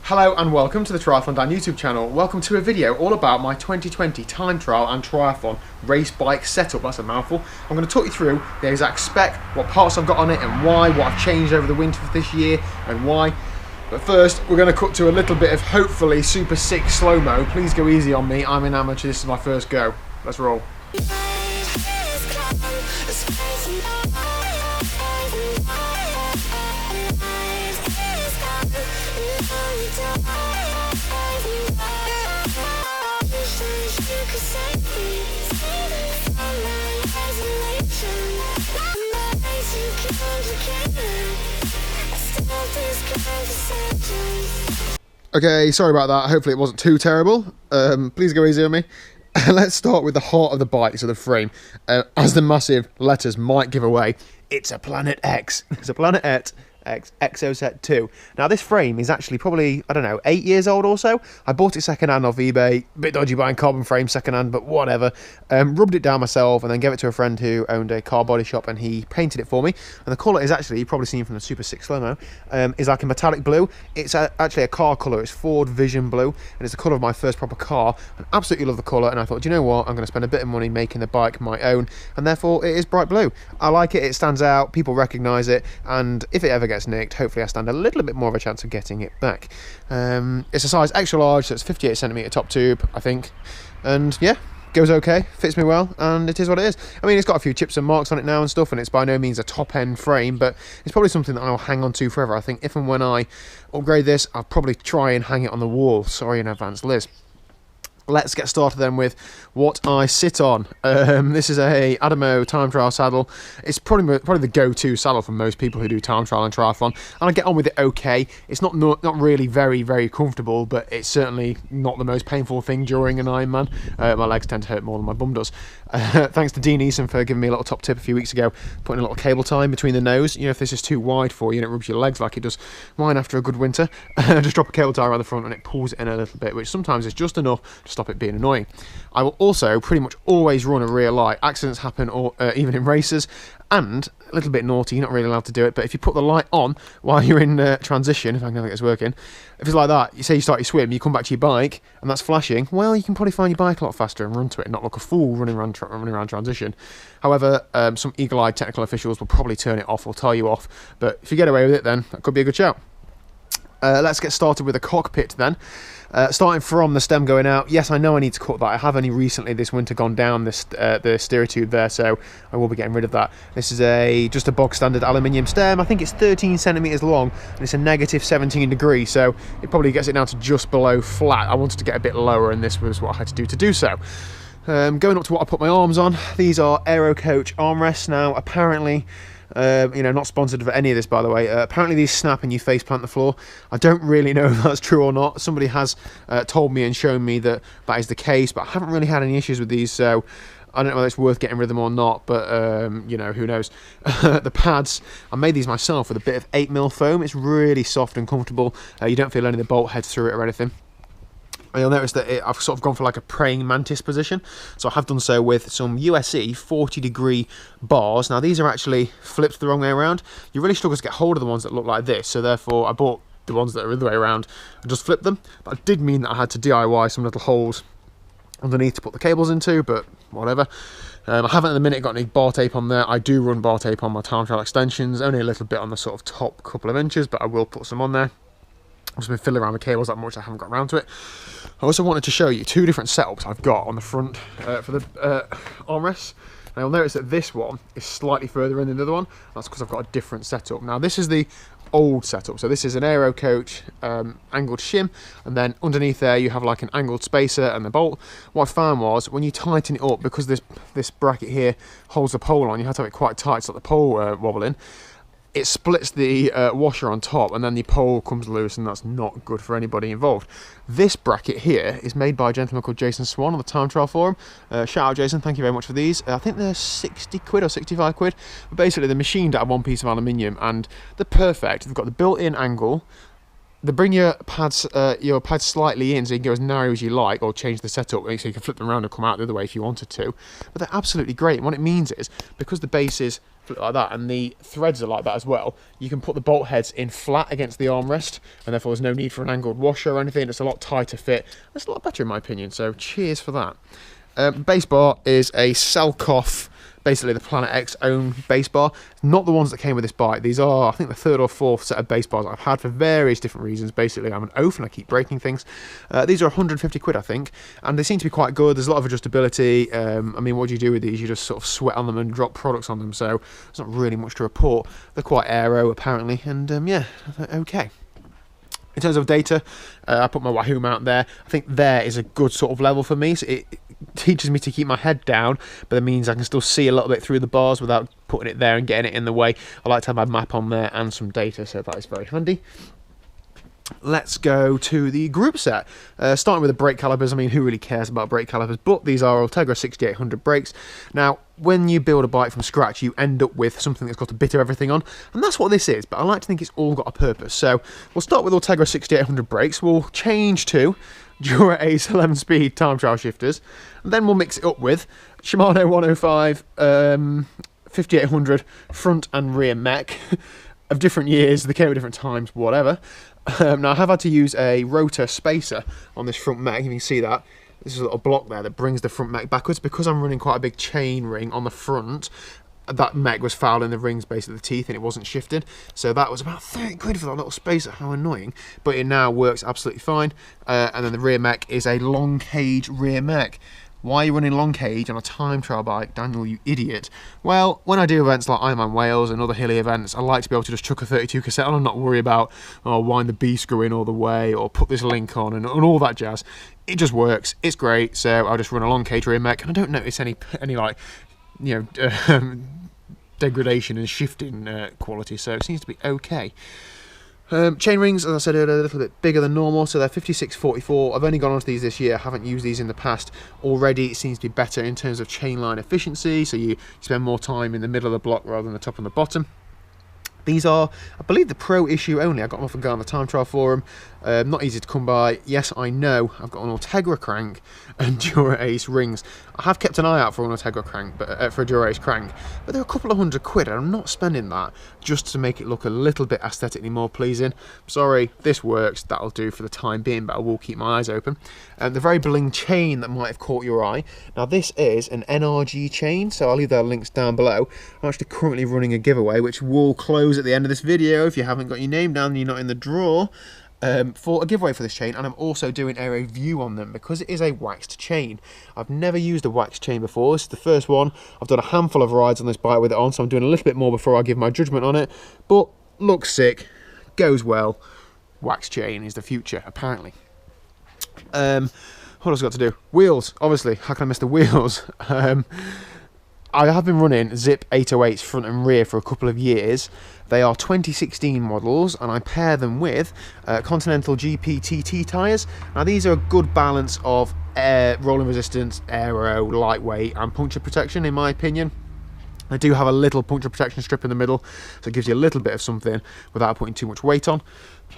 Hello and welcome to the TriathlonDan YouTube channel. Welcome to a video all about my 2020 time trial and triathlon race bike setup. That's a mouthful. I'm going to talk you through the exact spec, what parts I've got on it and why, what I've changed over the winter for this year and why. But first, we're going to cut to a little bit of hopefully super sick slow-mo. Please go easy on me, I'm an amateur, this is my first go. Let's roll. Okay, sorry about that. Hopefully it wasn't too terrible. Please go easy on me. Let's start with the heart of the bike, so the frame. As the massive letters might give away, it's a Planet X. It's a Planet X Exoset 2. Now this frame is actually probably, I don't know, 8 years old or so. I bought it second-hand off eBay. A bit dodgy buying carbon frame second-hand, but whatever. Rubbed it down myself and then gave it to a friend who owned a car body shop and he painted it for me. And the colour is actually, you've probably seen from the Super Sick Slow-Mo, is like a metallic blue. It's actually a car colour. It's Ford Vision Blue and it's the colour of my first proper car. I absolutely love the colour and I thought, do you know what? I'm going to spend a bit of money making the bike my own and therefore it is bright blue. I like it. It stands out. People recognise it and if it ever gets nicked, hopefully I stand a little bit more of a chance of getting it back. It's a size extra large, so it's 58cm top tube, I think. And yeah, goes okay, fits me well, and it is what it is. I mean, it's got a few chips and marks on it now and stuff, and it's by no means a top-end frame, but it's probably something that I'll hang on to forever. I think if and when I upgrade this, I'll probably try and hang it on the wall. Sorry in advance, Liz. Let's get started then with what I sit on. This is a Adamo time trial saddle. It's probably the go-to saddle for most people who do time trial and triathlon, and I get on with it okay. It's not really very comfortable, but it's certainly not the most painful thing during an Ironman. My legs tend to hurt more than my bum does. Thanks to Dean Eason for giving me a little top tip a few weeks ago, putting a little cable tie in between the nose. You know, if this is too wide for you and it rubs your legs like it does mine after a good winter, just drop a cable tie around the front and it pulls it in a little bit, which sometimes is just enough to stop it being annoying. I will also pretty much always run a rear light. Accidents happen even in races, and a little bit naughty, you're not really allowed to do it, but if you put the light on while you're in transition, if I can ever get this working, if it's like that, you say you start your swim, you come back to your bike and that's flashing, well, you can probably find your bike a lot faster and run to it, not look a fool running around transition. However, some eagle-eyed technical officials will probably turn it off or tie you off, but if you get away with it, then that could be a good shout. Let's get started with the cockpit then. Starting from the stem going out, yes, I know I need to cut that. I have only recently this winter gone down the steerer tube there, so I will be getting rid of that. This is just a bog standard aluminium stem. I think it's 13 centimeters long and it's a negative 17 degrees, so it probably gets it down to just below flat. I wanted to get a bit lower and this was what I had to do so. Going up to what I put my arms on, these are Aero Coach armrests. Now apparently, not sponsored for any of this, by the way. Apparently these snap and you face plant the floor. I don't really know if that's true or not. Somebody has told me and shown me that that is the case, but I haven't really had any issues with these, so I don't know whether it's worth getting rid of them or not, but, who knows. The pads, I made these myself with a bit of 8mm foam. It's really soft and comfortable. You don't feel any of the bolt heads through it or anything. You'll notice that I've sort of gone for like a praying mantis position, so I have done so with some USE 40-degree bars. Now these are actually flipped the wrong way around. You really struggle to get hold of the ones that look like this, so therefore I bought the ones that are the other way around and just flipped them. But it did mean that I had to DIY some little holes underneath to put the cables into, but whatever. I haven't at the minute got any bar tape on there. I do run bar tape on my time trial extensions, only a little bit on the sort of top couple of inches, but I will put some on there. I've just been fiddling around the cables that much, I haven't got around to it. I also wanted to show you two different setups I've got on the front for the armrests. Now you'll notice that this one is slightly further in than the other one. That's because I've got a different setup. Now this is the old setup. So this is an Aero Coach angled shim, and then underneath there you have like an angled spacer and the bolt. What I found was when you tighten it up, because this bracket here holds the pole on, you have to have it quite tight so that the pole wobble in. It splits the washer on top and then the pole comes loose, and that's not good for anybody involved. This bracket here is made by a gentleman called Jason Swan on the Time Trial Forum. Shout out Jason, thank you very much for these. I think they're 60 quid or 65 quid. But basically they're machined out of one piece of aluminium and they're perfect. They've got the built-in angle. They bring your pads slightly in so you can go as narrow as you like, or change the setup so you can flip them around and come out the other way if you wanted to. But they're absolutely great. And what it means is, because the base is flip like that, and the threads are like that as well. You can put the bolt heads in flat against the armrest, and therefore there's no need for an angled washer or anything. It's a lot tighter fit. It's a lot better in my opinion, so cheers for that. Base bar is a Selkoff, basically the Planet X own base bar. Not the ones that came with this bike. These are, I think, the third or fourth set of base bars I've had for various different reasons. Basically, I'm an oaf and I keep breaking things. These are 150 quid, I think, and they seem to be quite good. There's a lot of adjustability. I mean, what do you do with these? You just sort of sweat on them and drop products on them, so there's not really much to report. They're quite aero, apparently, and yeah, okay. In terms of data, I put my Wahoo mount there. I think there is a good sort of level for me. So it teaches me to keep my head down, but it means I can still see a little bit through the bars without putting it there and getting it in the way. I like to have my map on there and some data, so that is very handy. Let's go to the group set. Starting with the brake calipers. I mean, who really cares about brake calipers? But these are Ultegra 6800 brakes. Now, when you build a bike from scratch, you end up with something that's got a bit of everything on, and that's what this is, but I like to think it's all got a purpose. So we'll start with Ultegra 6800 brakes. We'll change to Dura Ace 11-speed time trial shifters, and then we'll mix it up with Shimano 105 5800 front and rear mech of different years. They came at different times, whatever. Now, I have had to use a rotor spacer on this front mech. You can see that. This is a little block there that brings the front mech backwards. Because I'm running quite a big chain ring on the front, that mech was fouling the rings, basically the teeth, and it wasn't shifted. So that was about 30 quid for that little spacer. How annoying. But it now works absolutely fine. And then the rear mech is a long cage rear mech. Why are you running long cage on a time trial bike, Daniel, you idiot? Well, when I do events like Ironman Wales and other hilly events, I like to be able to just chuck a 32 cassette on and not worry about, oh, wind the B screw in all the way, or put this link on, and all that jazz. It just works. It's great. So I'll just run a long cage rear mech, and I don't notice any like, you know, degradation in shifting quality. So it seems to be okay. Chain rings, as I said earlier, a little bit bigger than normal, so they're 56-44. I've only gone onto these this year, haven't used these in the past. Already it seems to be better in terms of chain line efficiency, so you spend more time in the middle of the block rather than the top and the bottom. These are, I believe, the pro issue only. I got them off a guy on the time trial forum. Not easy to come by. Yes, I know. I've got an Ultegra crank and Dura Ace rings. I have kept an eye out for an Ultegra crank, but for a Dura Ace crank. But they're a couple of £100, and I'm not spending that just to make it look a little bit aesthetically more pleasing. Sorry, this works. That'll do for the time being, but I will keep my eyes open. The very bling chain that might have caught your eye. Now, this is an NRG chain, so I'll leave their links down below. I'm actually currently running a giveaway, which will close at the end of this video. If you haven't got your name down and you're not in the draw, for a giveaway for this chain, and I'm also doing a review on them because it is a waxed chain. I've never used a waxed chain before. This is the first one. I've done a handful of rides on this bike with it on, so I'm doing a little bit more before I give my judgment on it, but looks sick, goes well. Wax chain is the future, apparently. What else got to do? Wheels, obviously. How can I miss the wheels? I have been running Zip 808s front and rear for a couple of years. They are 2016 models, and I pair them with Continental GP-TT tyres. Now, these are a good balance of rolling resistance, aero, lightweight, and puncture protection, in my opinion. They do have a little puncture protection strip in the middle, so it gives you a little bit of something without putting too much weight on.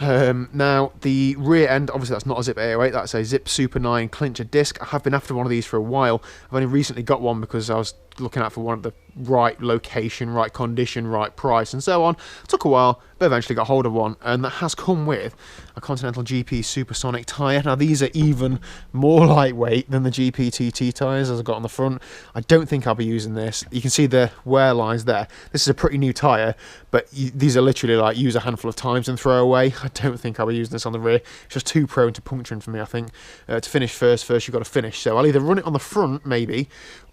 Now, the rear end, obviously that's not a Zip 808, that's a Zip Super 9 clincher disc. I have been after one of these for a while. I've only recently got one because I was looking out for one of the right location, right condition, right price, and so on. It took a while, but eventually got hold of one, and that has come with a Continental GP Supersonic tyre. Now, these are even more lightweight than the GP TT tyres as I've got on the front. I don't think I'll be using this. You can see the wear lines there. This is a pretty new tyre, but these are literally like use a handful of times and throw away. I don't think I'll be using this on the rear. It's just too prone to puncturing for me, I think. To finish first you've got to finish. So I'll either run it on the front, maybe,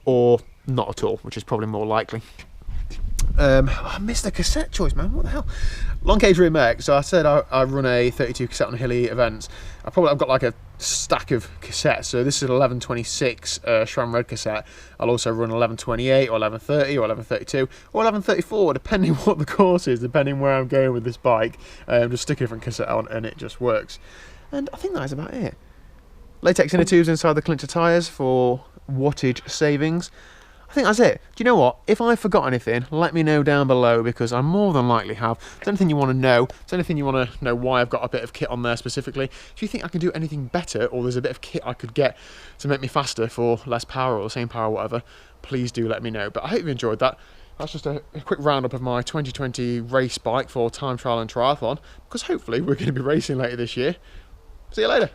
or not at all, which is probably more likely. I missed the cassette choice, man. What the hell? Long cage rear mech. So I said I run a 32 cassette on hilly events. I've got like a stack of cassettes. So this is an 1126 SRAM red cassette. I'll also run 1128 or 1130 or 1132 or 1134, depending what the course is, depending where I'm going with this bike. Just stick a different cassette on and it just works. And I think that is about it. Latex inner tubes inside the clincher tyres for wattage savings. I think that's it. Do you know what? If I forgot anything, let me know down below, because I more than likely have. If there's anything you want to know, if there's anything you want to know why I've got a bit of kit on there specifically, if you think I can do anything better, or there's a bit of kit I could get to make me faster for less power or the same power or whatever, please do let me know. But I hope you enjoyed that. that's just a quick roundup of my 2020 race bike for time trial and triathlon, because hopefully we're going to be racing later this year. See you later.